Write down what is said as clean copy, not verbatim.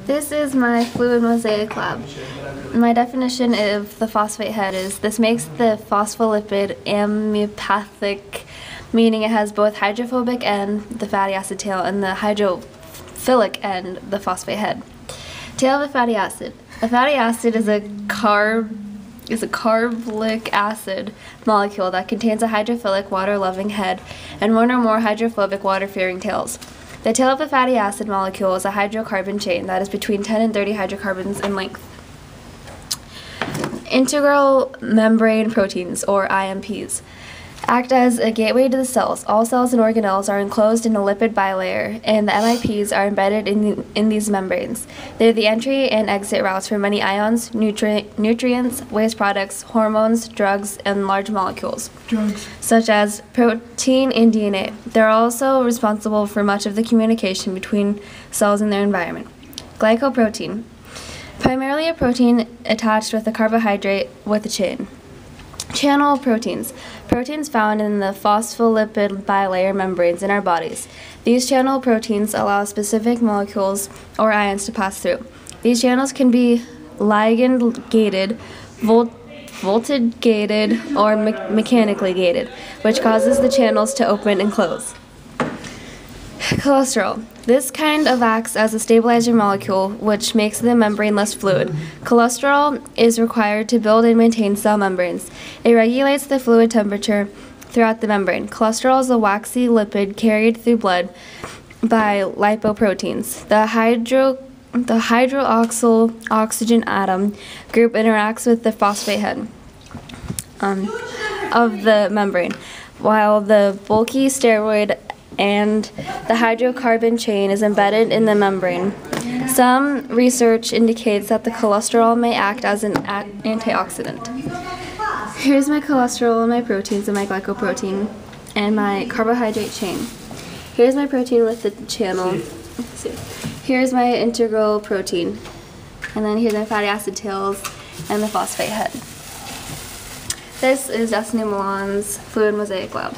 This is my fluid mosaic lab. My definition of the phosphate head is this makes the phospholipid amyopathic, meaning it has both hydrophobic end, the fatty acid tail, and the hydrophilic end, the phosphate head. Tail of a fatty acid. A fatty acid is a carboxylic acid molecule that contains a hydrophilic water-loving head and one or more hydrophobic water-fearing tails. The tail of a fatty acid molecule is a hydrocarbon chain that is between 10 and 30 hydrocarbons in length. Integral membrane proteins, or IMPs, act as a gateway to the cells. All cells and organelles are enclosed in a lipid bilayer, and the MIPs are embedded in these membranes. They're the entry and exit routes for many ions, nutrients, waste products, hormones, drugs, and large molecules, such as protein and DNA. They're also responsible for much of the communication between cells and their environment. Glycoprotein, primarily a protein attached with a carbohydrate with a chain. Channel proteins. Proteins found in the phospholipid bilayer membranes in our bodies. These channel proteins allow specific molecules or ions to pass through. These channels can be ligand-gated, voltage-gated, or mechanically gated, which causes the channels to open and close. Cholesterol. This kind of acts as a stabilizer molecule, which makes the membrane less fluid. Cholesterol is required to build and maintain cell membranes. It regulates the fluid temperature throughout the membrane. Cholesterol is a waxy lipid carried through blood by lipoproteins. The hydroxyl oxygen atom group interacts with the phosphate head of the membrane, while the bulky steroid and the hydrocarbon chain is embedded in the membrane. Some research indicates that the cholesterol may act as an antioxidant. Here's my cholesterol and my proteins and my glycoprotein and my carbohydrate chain. Here's my protein with the channel. Here's my integral protein. And then here's my fatty acid tails and the phosphate head. This is Destiny Millan's Fluid Mosaic Lab.